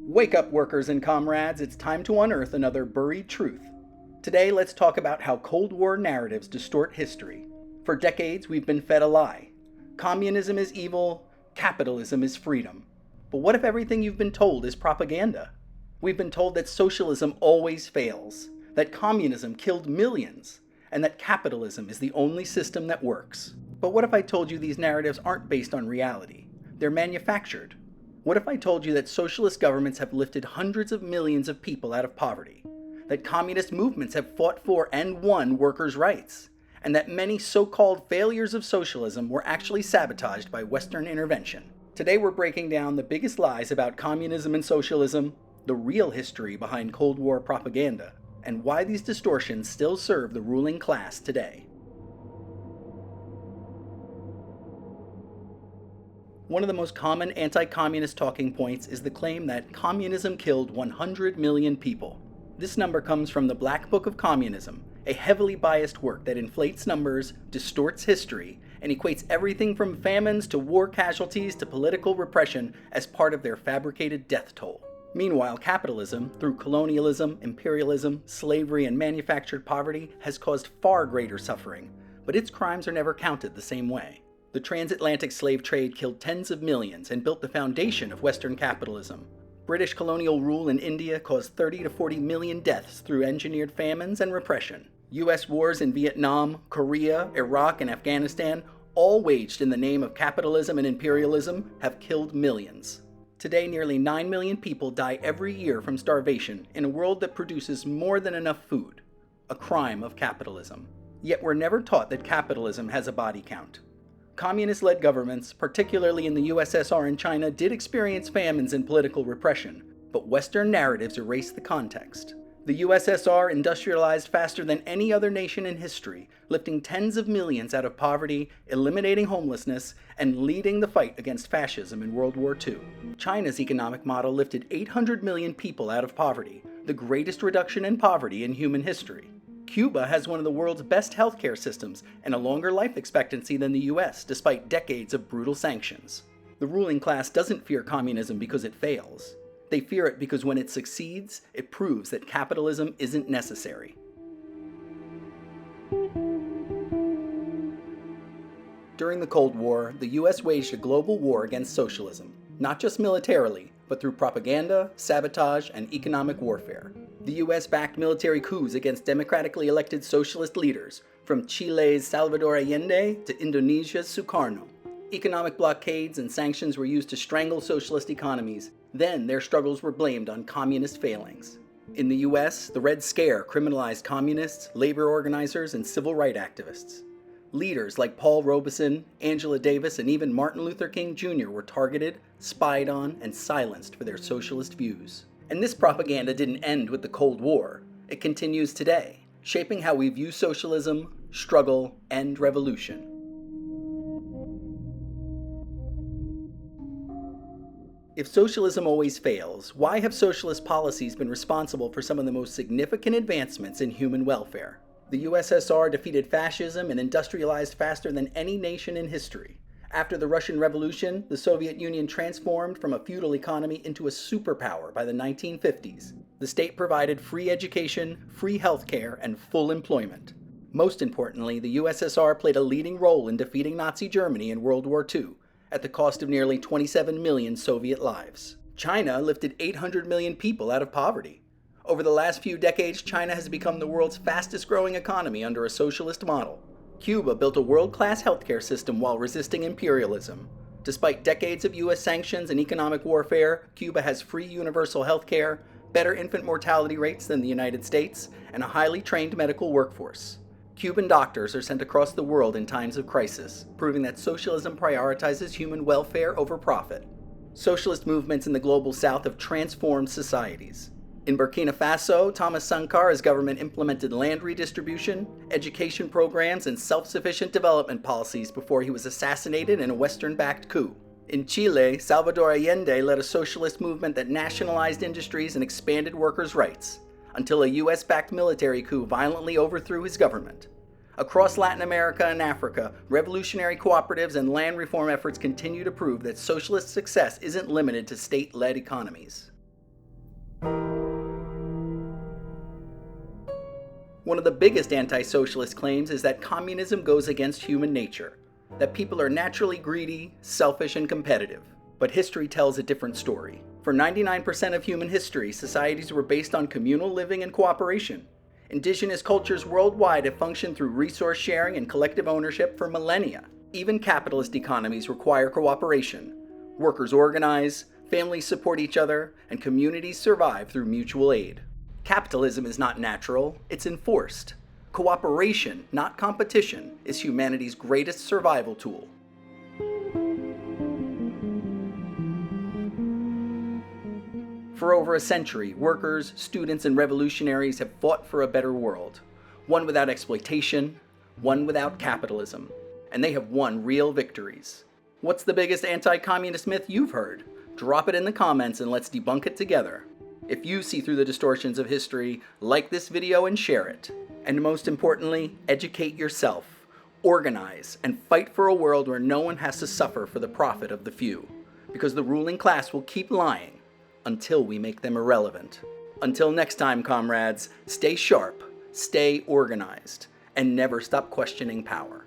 Wake up, workers and comrades, it's time to unearth another buried truth. Today, let's talk about how Cold War narratives distort history. For decades, we've been fed a lie. Communism is evil, capitalism is freedom. But what if everything you've been told is propaganda? We've been told that socialism always fails, that communism killed millions, and that capitalism is the only system that works. But what if I told you these narratives aren't based on reality? They're manufactured. What if I told you that socialist governments have lifted hundreds of millions of people out of poverty? That communist movements have fought for and won workers' rights? And that many so-called failures of socialism were actually sabotaged by Western intervention? Today we're breaking down the biggest lies about communism and socialism, the real history behind Cold War propaganda, and why these distortions still serve the ruling class today. One of the most common anti-communist talking points is the claim that communism killed 100 million people. This number comes from the Black Book of Communism, a heavily biased work that inflates numbers, distorts history, and equates everything from famines to war casualties to political repression as part of their fabricated death toll. Meanwhile, capitalism, through colonialism, imperialism, slavery, and manufactured poverty, has caused far greater suffering, but its crimes are never counted the same way. The transatlantic slave trade killed tens of millions and built the foundation of Western capitalism. British colonial rule in India caused 30 to 40 million deaths through engineered famines and repression. US wars in Vietnam, Korea, Iraq, and Afghanistan, all waged in the name of capitalism and imperialism, have killed millions. Today, nearly 9 million people die every year from starvation in a world that produces more than enough food. A crime of capitalism. Yet we're never taught that capitalism has a body count. Communist-led governments, particularly in the USSR and China, did experience famines and political repression, but Western narratives erase the context. The USSR industrialized faster than any other nation in history, lifting tens of millions out of poverty, eliminating homelessness, and leading the fight against fascism in World War II. China's economic model lifted 800 million people out of poverty, the greatest reduction in poverty in human history. Cuba has one of the world's best healthcare systems and a longer life expectancy than the US, despite decades of brutal sanctions. The ruling class doesn't fear communism because it fails. They fear it because when it succeeds, it proves that capitalism isn't necessary. During the Cold War, the US waged a global war against socialism, not just militarily, but through propaganda, sabotage, and economic warfare. The US backed military coups against democratically elected socialist leaders, from Chile's Salvador Allende to Indonesia's Sukarno. Economic blockades and sanctions were used to strangle socialist economies. Then their struggles were blamed on communist failings. In the US, the Red Scare criminalized communists, labor organizers, and civil rights activists. Leaders like Paul Robeson, Angela Davis, and even Martin Luther King Jr. were targeted, spied on, and silenced for their socialist views. And this propaganda didn't end with the Cold War. It continues today, shaping how we view socialism, struggle, and revolution. If socialism always fails, why have socialist policies been responsible for some of the most significant advancements in human welfare? The USSR defeated fascism and industrialized faster than any nation in history. After the Russian Revolution, the Soviet Union transformed from a feudal economy into a superpower by the 1950s. The state provided free education, free healthcare, and full employment. Most importantly, the USSR played a leading role in defeating Nazi Germany in World War II, at the cost of nearly 27 million Soviet lives. China lifted 800 million people out of poverty. Over the last few decades, China has become the world's fastest growing economy under a socialist model. Cuba built a world-class healthcare system while resisting imperialism. Despite decades of US sanctions and economic warfare, Cuba has free universal healthcare, better infant mortality rates than the United States, and a highly trained medical workforce. Cuban doctors are sent across the world in times of crisis, proving that socialism prioritizes human welfare over profit. Socialist movements in the global south have transformed societies. In Burkina Faso, Thomas Sankar's government implemented land redistribution, education programs, and self-sufficient development policies before he was assassinated in a Western-backed coup. In Chile, Salvador Allende led a socialist movement that nationalized industries and expanded workers' rights, until a US-backed military coup violently overthrew his government. Across Latin America and Africa, revolutionary cooperatives and land reform efforts continue to prove that socialist success isn't limited to state-led economies. One of the biggest anti-socialist claims is that communism goes against human nature, that people are naturally greedy, selfish, and competitive. But history tells a different story. For 99% of human history, societies were based on communal living and cooperation. Indigenous cultures worldwide have functioned through resource sharing and collective ownership for millennia. Even capitalist economies require cooperation. Workers organize, families support each other, and communities survive through mutual aid. Capitalism is not natural, it's enforced. Cooperation, not competition, is humanity's greatest survival tool. For over a century, workers, students, and revolutionaries have fought for a better world. One without exploitation, one without capitalism. And they have won real victories. What's the biggest anti-communist myth you've heard? Drop it in the comments and let's debunk it together. If you see through the distortions of history, like this video and share it. And most importantly, educate yourself, organize, and fight for a world where no one has to suffer for the profit of the few. Because the ruling class will keep lying until we make them irrelevant. Until next time, comrades, stay sharp, stay organized, and never stop questioning power.